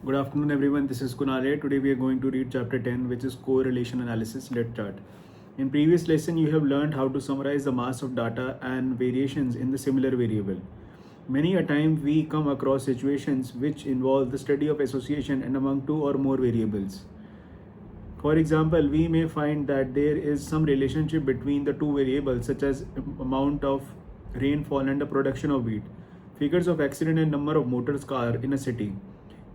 Good afternoon, everyone. This is Kunal here. Today we are going to read chapter 10, which is correlation analysis. Let's start. In previous lesson, you have learned how to summarize the mass of data and variations in the similar variable. Many a time we come across situations which involve the study of association and among two or more variables. For example, we may find that there is some relationship between the two variables, such as amount of rainfall and the production of wheat, figures of accident and number of motors car in a city,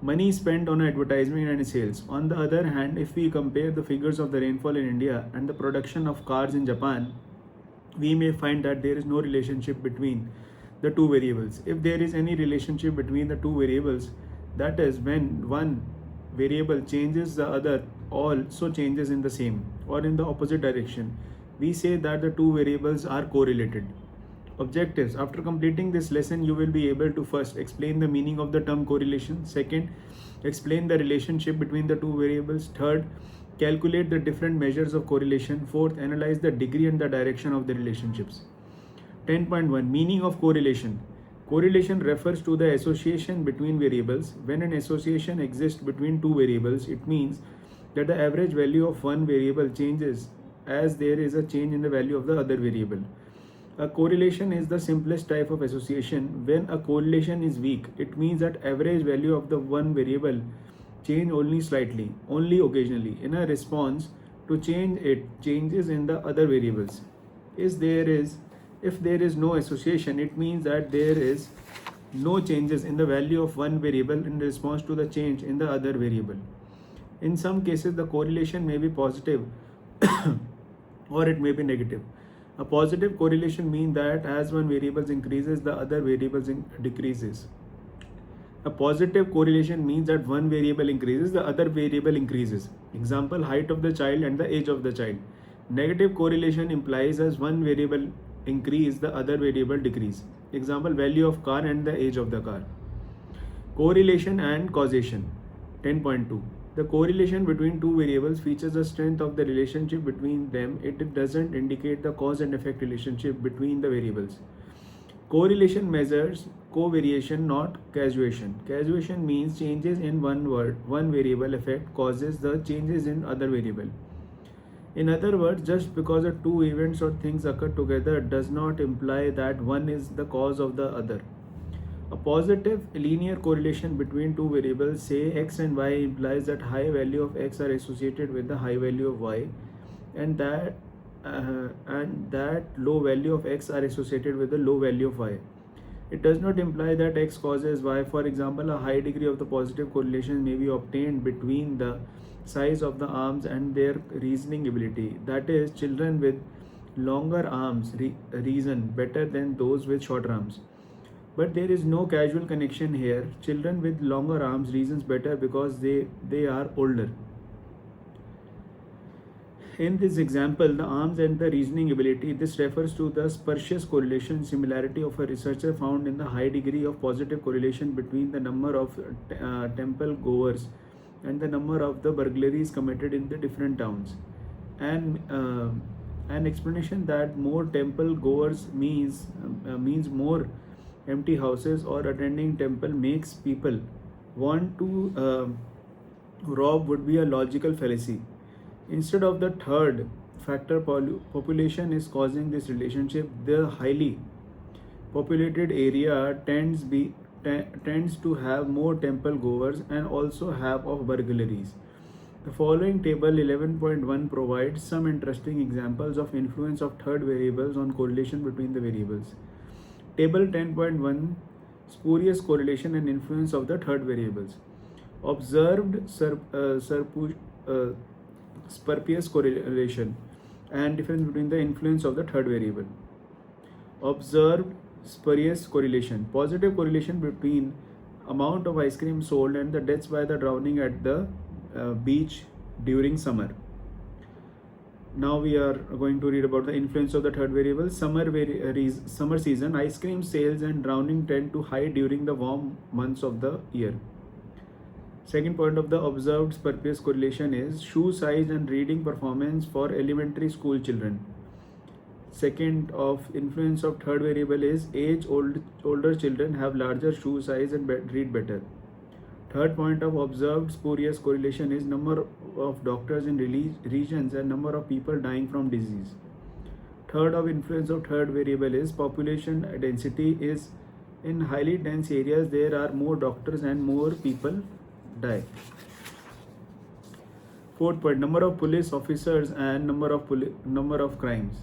money spent on advertisement and sales. On the other hand, if we compare the figures of the rainfall in India and the production of cars in Japan, we may find that there is no relationship between the two variables. If there is any relationship between the two variables, that is when one variable changes, the other also changes in the same or in the opposite direction, we say that the two variables are correlated. Objectives. After completing this lesson, you will be able to first explain the meaning of the term correlation. Second, explain the relationship between the two variables. Third, calculate the different measures of correlation. Fourth, analyze the degree and the direction of the relationships. 10.1 Meaning of correlation. Correlation refers to the association between variables. When an association exists between two variables, it means that the average value of one variable changes as there is a change in the value of the other variable. A correlation is the simplest type of association. When a correlation is weak, it means that average value of the one variable change only slightly, only occasionally. In a response to change, it changes in the other variables. If there is no association, it means that there is no changes in the value of one variable in response to the change in the other variable. In some cases, the correlation may be positive or it may be negative. A positive correlation means that as one variable increases, the other variable decreases. A positive correlation means that one variable increases, the other variable increases. Example, height of the child and the age of the child. Negative correlation implies as one variable increase, the other variable decrease. Example, value of car and the age of the car. Correlation and causation. 10.2 The correlation between two variables features the strength of the relationship between them. It doesn't indicate the cause and effect relationship between the variables. Correlation measures covariation, not causation. Causation means changes in one variable effect causes the changes in other variable. In other words, just because the two events or things occur together does not imply that one is the cause of the other. A positive linear correlation between two variables, say x and y, implies that high value of x are associated with the high value of y, and that low value of x are associated with the low value of y. It does not imply that x causes y. For example, a high degree of the positive correlation may be obtained between the size of the arms and their reasoning ability. That is, children with longer arms reason better than those with shorter arms. But there is no causal connection here. Children with longer arms reasons better because they are older. In this example, the arms and the reasoning ability, this refers to the spurious correlation similarity of a researcher found in the high degree of positive correlation between the number of temple goers and the number of the burglaries committed in the different towns. And an explanation that more temple goers means more empty houses or attending temple makes people want to rob would be a logical fallacy. Instead of the third factor, population is causing this relationship. The highly populated area tends to have more temple goers and also have of burglaries. The following table 11.1 provides some interesting examples of influence of third variables on correlation between the variables. Table 10.1 Spurious correlation and influence of the third variables. Observed spurious correlation and difference between the influence of the third variable. Observed spurious correlation. Positive correlation between amount of ice cream sold and the deaths by the drowning at the beach during summer. Now we are going to read about the influence of the third variable. Summer season, ice cream sales and drowning tend to high during the warm months of the year. Second point of the observed spurious correlation is shoe size and reading performance for elementary school children. Second of influence of third variable is older children have larger shoe size and read better. Third point of observed spurious correlation is number of doctors in regions and number of people dying from disease. Third of influence of third variable is population density is in highly dense areas there are more doctors and more people die. Fourth point, number of police officers and number of crimes.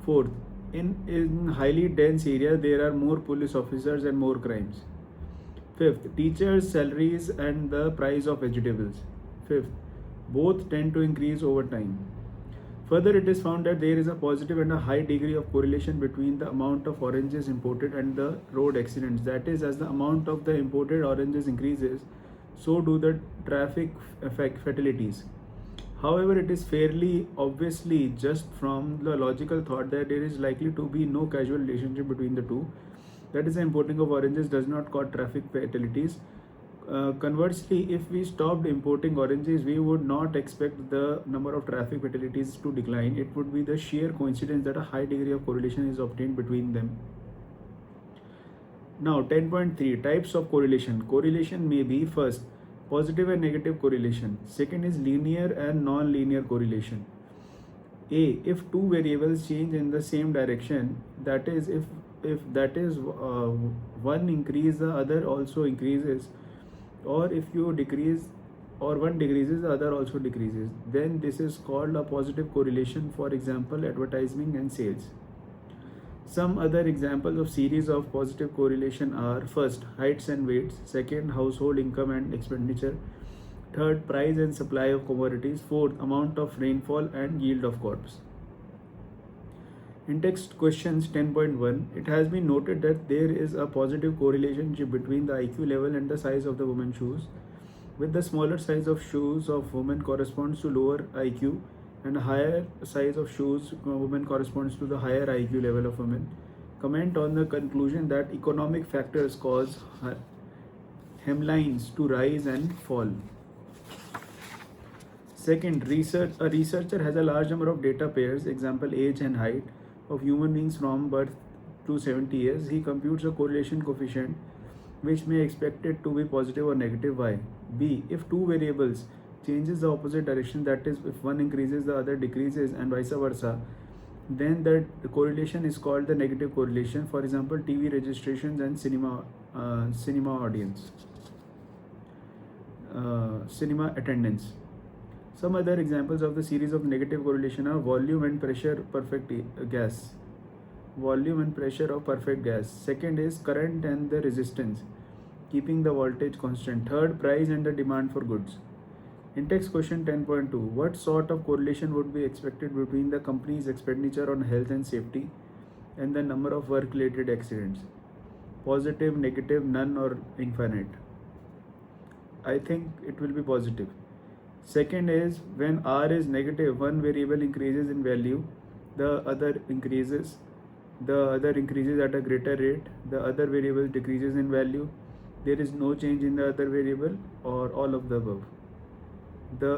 Fourth, in highly dense area there are more police officers and more crimes. Fifth, teachers' salaries and the price of vegetables. Fifth, both tend to increase over time. Further, it is found that there is a positive and a high degree of correlation between the amount of oranges imported and the road accidents. That is, as the amount of the imported oranges increases, so do the traffic fatalities. However, it is fairly obviously just from the logical thought that there is likely to be no causal relationship between the two. That is, the importing of oranges does not cause traffic fatalities. Conversely, if we stopped importing oranges, we would not expect the number of traffic fatalities to decline. It would be the sheer coincidence that a high degree of correlation is obtained between them. Now, 10.3 types of correlation. Correlation may be first, positive and negative correlation. Second is linear and non-linear correlation. A, if two variables change in the same direction, that is, if one increase, the other also increases, or if you decrease or one decreases, the other also decreases, then this is called a positive correlation. For example, advertising and sales. Some other examples of series of positive correlation are: first, heights and weights; second, household income and expenditure; third, price and supply of commodities; fourth, amount of rainfall and yield of crops. In text questions 10.1, it has been noted that there is a positive correlation between the IQ level and the size of the woman's shoes, with the smaller size of shoes of women corresponds to lower IQ and a higher size of shoes women corresponds to the higher IQ level of women. Comment on the conclusion that economic factors cause hemlines to rise and fall. Second, a researcher has a large number of data pairs, example age and height, of human beings from birth to 70 years. He computes a correlation coefficient which may expect it to be positive or negative. Why? B, if two variables changes the opposite direction, that is, if one increases the other decreases and vice versa, then the correlation is called the negative correlation. For example, TV registrations and cinema attendance. Some other examples of the series of negative correlation are volume and pressure gas. Volume and pressure of perfect gas. Second is current and the resistance, keeping the voltage constant. Third, price and the demand for goods. In text question 10.2, what sort of correlation would be expected between the company's expenditure on health and safety and the number of work-related accidents? Positive, negative, none, or infinite? I think it will be positive. Second is, when R is negative, one variable increases in value, the other increases at a greater rate, the other variable decreases in value, there is no change in the other variable, or all of the above. The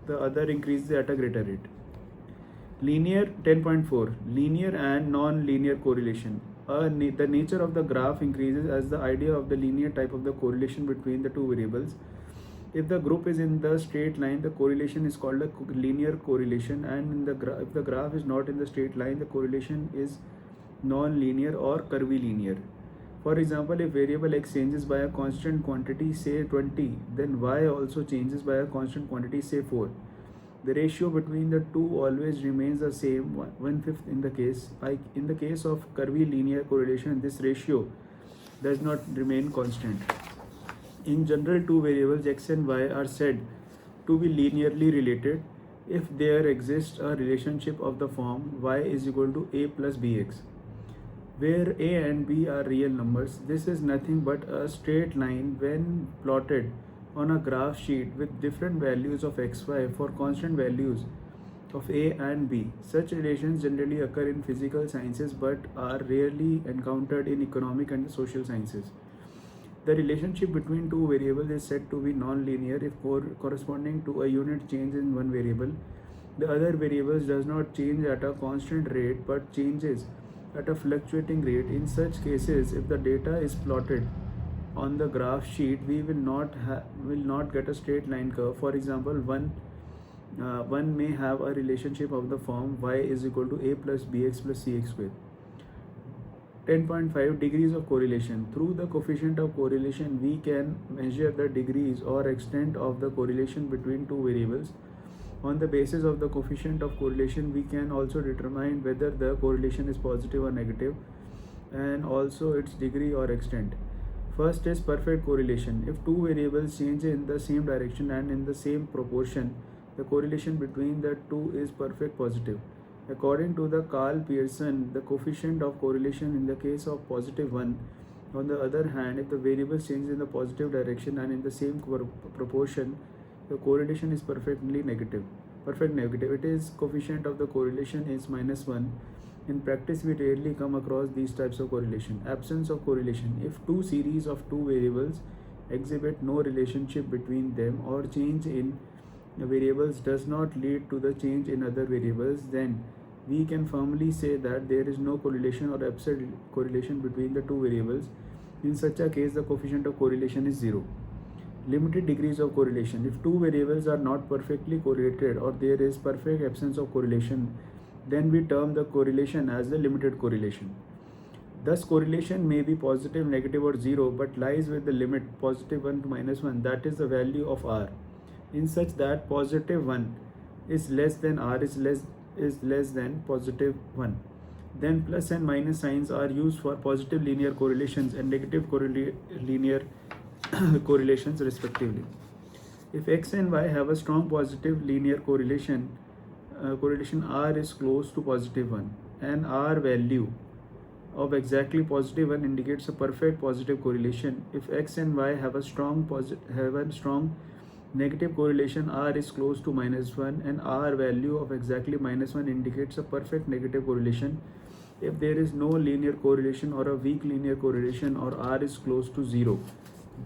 other increases at a greater rate. Linear 10.4, linear and non-linear correlation. The nature of the graph increases as the idea of the linear type of the correlation between the two variables. If the group is in the straight line, the correlation is called a linear correlation, and if the graph is not in the straight line, the correlation is non-linear or curvilinear. For example, if variable x changes by a constant quantity, say 20, then y also changes by a constant quantity, say 4. The ratio between the two always remains the same, 1/5 in the case. In the case of curvilinear correlation, this ratio does not remain constant. In general, two variables x and y are said to be linearly related if there exists a relationship of the form y is equal to a plus bx, where a and b are real numbers. This is nothing but a straight line when plotted on a graph sheet with different values of xy for constant values of a and b. Such relations generally occur in physical sciences but are rarely encountered in economic and social sciences. The relationship between two variables is said to be non-linear if corresponding to a unit change in one variable. The other variables does not change at a constant rate but changes at a fluctuating rate. In such cases, if the data is plotted on the graph sheet, we will not get a straight line curve. For example, one may have a relationship of the form y is equal to a plus bx plus cx square. 10.5 degrees of correlation. Through the coefficient of correlation, we can measure the degrees or extent of the correlation between two variables. On the basis of the coefficient of correlation, we can also determine whether the correlation is positive or negative, and also its degree or extent. First is perfect correlation. If two variables change in the same direction and in the same proportion, the correlation between the two is perfect positive. According to the Carl Pearson, the coefficient of correlation in the case of positive 1. On the other hand, if the variables change in the positive direction and in the same proportion, the correlation is perfect negative. It is coefficient of the correlation is -1. In practice, we rarely come across these types of correlation. Absence of correlation. If two series of two variables exhibit no relationship between them, or change in the variables does not lead to the change in other variables, then we can firmly say that there is no correlation or absent correlation between the two variables. In such a case, the coefficient of correlation is 0. Limited degrees of correlation. If two variables are not perfectly correlated or there is perfect absence of correlation, then we term the correlation as the limited correlation. Thus, correlation may be positive, negative, or 0, but lies with the limit positive 1 to -1, that is the value of r, in such that positive 1 is less than r is less than positive 1. Then plus and minus signs are used for positive linear correlations and negative linear correlations respectively. If x and y have a strong positive linear correlation r is close to positive 1, and r value of exactly positive 1 indicates a perfect positive correlation. If x and y have a strong negative correlation, r is close to -1, and r value of exactly -1 indicates a perfect negative correlation. If there is no linear correlation or a weak linear correlation, or r is close to 0,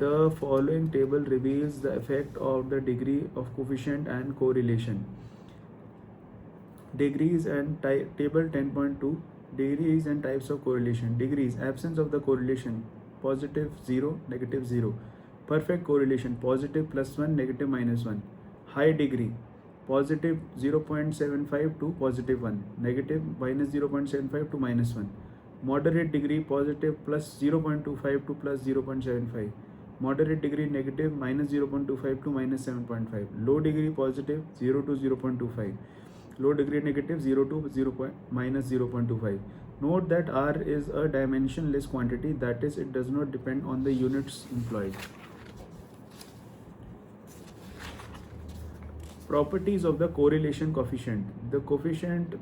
the following table reveals the effect of the degree of coefficient and correlation. Degrees and table 10.2. Degrees and types of correlation. Degrees: absence of the correlation, positive 0, negative 0. Perfect correlation, positive +1, negative -1. High degree, positive 0.75 to positive 1, negative -0.75 to -1. Moderate degree, positive plus 0.25 to plus 0.75. Moderate degree, negative -0.25 to -7.5. Low degree, positive 0 to 0.25. Low degree, negative 0 to -0.25. Note that r is a dimensionless quantity, that is, it does not depend on the units employed. Properties of the correlation coefficient. The correlation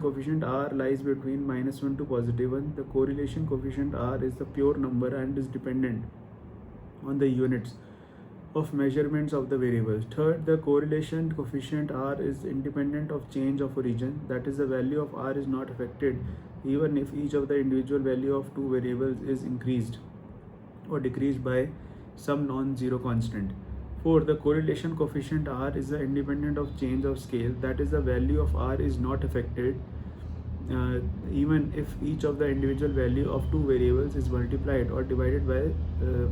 coefficient r lies between -1 to positive 1. The correlation coefficient r is the pure number and is dependent on the units of measurements of the variables. Third, the correlation coefficient r is independent of change of origin, that is, the value of r is not affected even if each of the individual value of two variables is increased or decreased by some non-zero constant. Fourth, the correlation coefficient r is independent of change of scale, that is, the value of r is not affected even if each of the individual value of two variables is multiplied or divided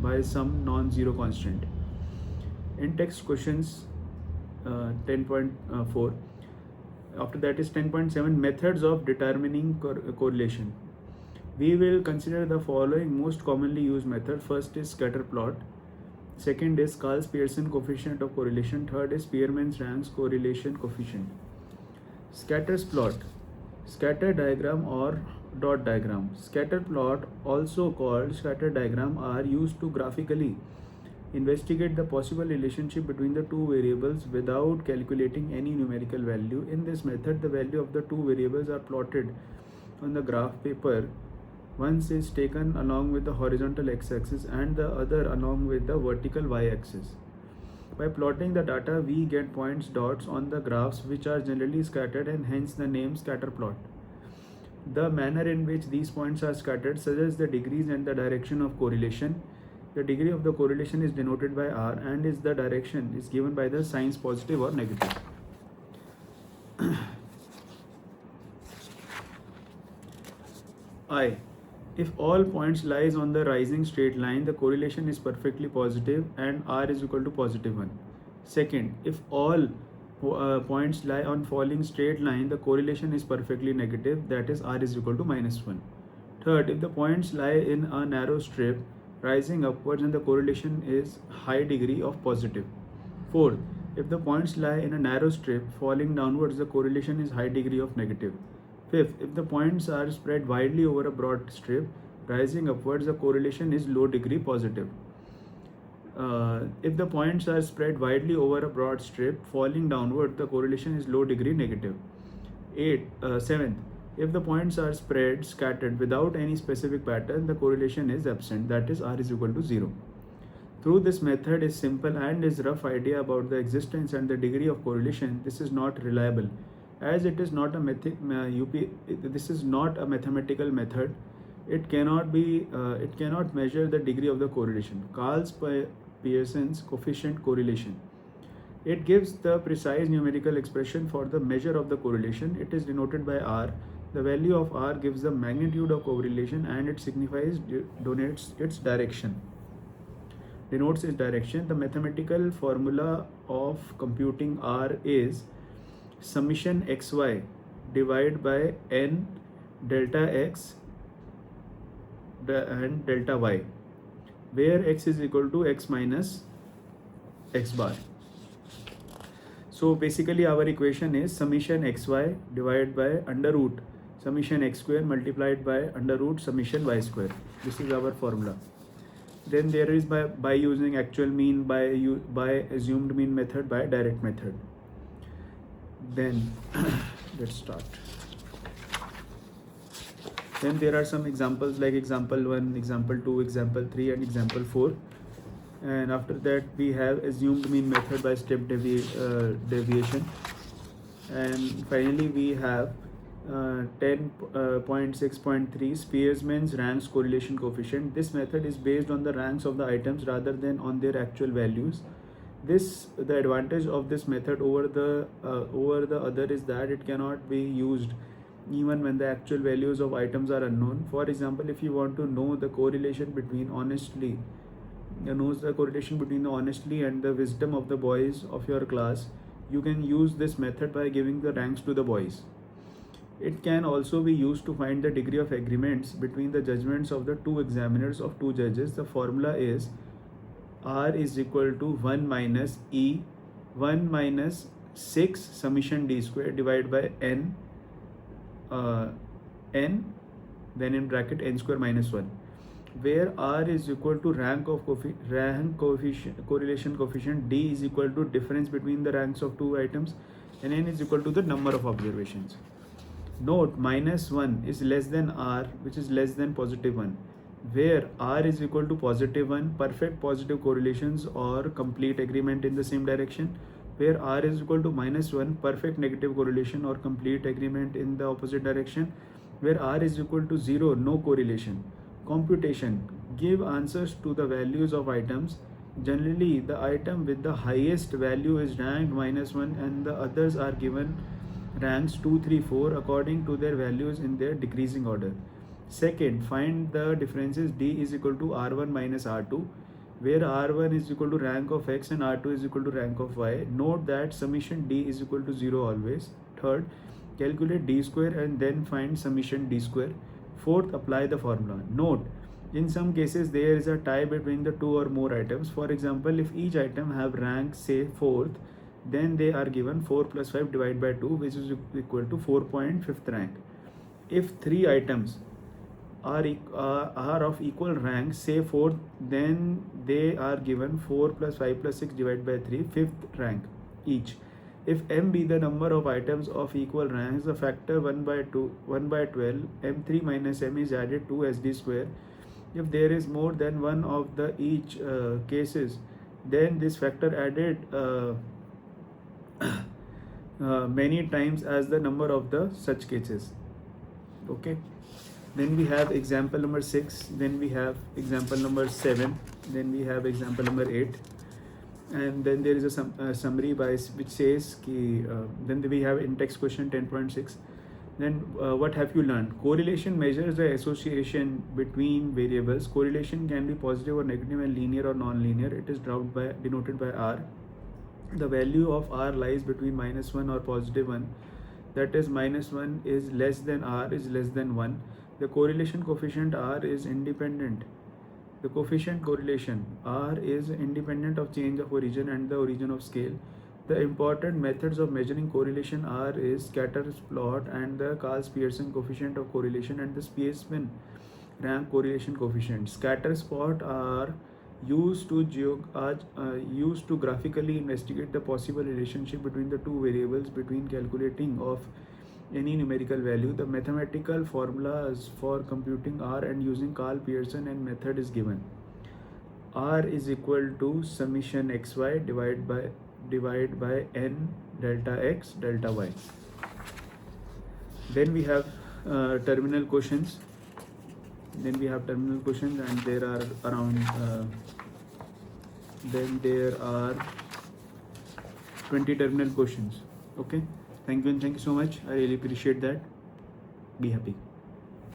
by some non-zero constant. In-text questions 10.4. After that is 10.7, methods of determining correlation. We will consider the following most commonly used method. First is scatter plot. Second is Carl-Pearson coefficient of correlation. Third is Spearman-Strang's correlation coefficient. Scatter plot, scatter diagram or dot diagram. Scatter plot, also called scatter diagram, are used to graphically investigate the possible relationship between the two variables without calculating any numerical value. In this method, the value of the two variables are plotted on the graph paper. One is taken along with the horizontal x-axis and the other along with the vertical y-axis. By plotting the data, we get points, dots on the graphs which are generally scattered, and hence the name scatter plot. The manner in which these points are scattered suggests the degrees and the direction of correlation. The degree of the correlation is denoted by r, and the direction is given by the signs positive or negative. I. If all points lies on the rising straight line, the correlation is perfectly positive and R is equal to positive 1. Second, if all points lie on falling straight line, the correlation is perfectly negative, that is R is equal to -1. Third, if the points lie in a narrow strip rising upwards, and the correlation is high degree of positive. Fourth, if the points lie in a narrow strip falling downwards, the correlation is high degree of negative. Fifth, if the points are spread widely over a broad strip rising upwards, the correlation is low degree positive. If the points are spread widely over a broad strip falling downward, the correlation is low degree negative. Seventh, if the points are spread scattered without any specific pattern, the correlation is absent, that is R is equal to 0. Through this method is simple and is rough idea about the existence and the degree of correlation, this is not reliable, as it is not a this is not a mathematical method. It cannot measure the degree of the correlation. Pearson's coefficient correlation. It gives the precise numerical expression for the measure of the correlation. It is denoted by R. The value of R gives the magnitude of correlation, and it signifies denotes its direction. The mathematical formula of computing R is summation xy divided by n delta x and delta y, where x is equal to x minus x bar. So basically our equation is summation xy divided by under root summation x square multiplied by under root summation y square. This is our formula. Then there is by using actual mean, by assumed mean method, by direct method. Then let's start. Then there are some examples like example 1, example 2, example 3 and example 4. And after that we have assumed mean method by step deviation. And finally we have 10.6.3 Spearman's ranks correlation coefficient. This method is based on the ranks of the items rather than on their actual values. The advantage of this method over the other is that it cannot be used even when the actual values of items are unknown. For example, if you want to know the correlation between the honesty and the wisdom of the boys of your class, you can use this method by giving the ranks to the boys. It can also be used to find the degree of agreements between the judgments of the two examiners of two judges. The formula is R is equal to 1 minus 6 summation d square divided by n then in bracket n square minus 1, where R is equal to correlation coefficient, D is equal to difference between the ranks of two items, and n is equal to the number of observations. Note, -1 is less than R, which is less than +1, where R is equal to +1, perfect positive correlations or complete agreement in the same direction, where R is equal to -1, perfect negative correlation or complete agreement in the opposite direction, where R is equal to 0, no correlation. Computation: give answers to the values of items. Generally, the item with the highest value is ranked -1 and the others are given ranks 2, 3, 4 according to their values in their decreasing order. Second, find the differences. D is equal to R1 minus R2, where R1 is equal to rank of X and R2 is equal to rank of Y. Note that summation D is equal to 0 always. Third, calculate D square and then find summation D square. Fourth, apply the formula. Note, in some cases there is a tie between the two or more items. For example, if each item have rank say 4th, then they are given 4 plus 5 divided by 2, which is equal to 4.5th rank. If 3 items are of equal rank, say 4th, then they are given 4 plus 5 plus 6 divided by 3, 5th rank each. If m be the number of items of equal ranks, the factor 1 by 12, m3 minus m is added to sd square. If there is more than one of the each cases, then this factor added many times as the number of the such cases. Okay. Then we have example number 6, then we have example number 7, then we have example number 8, and then there is a summary by which says then we have in text question 10.6. Then what have you learned? Correlation measures the association between variables. Correlation can be positive or negative and linear or non-linear. It is denoted by R. The value of R lies between -1 or +1. That is, -1 is less than R is less than 1. The correlation coefficient R is independent. The coefficient correlation R is independent of change of origin and the origin of scale. The important methods of measuring correlation are is Scatter's plot and the Karl-Pearson coefficient of correlation and the Spearman rank correlation coefficient. Scatter's plot are used to graphically investigate the possible relationship between the two variables between calculating of any numerical value. The mathematical formulas for computing R and using Karl-Pearson and method is given. R is equal to summation xy divide by n delta x delta y. Then we have terminal questions. And there are around 20 terminal questions. Okay, thank you and thank you so much. I really appreciate that. Be happy.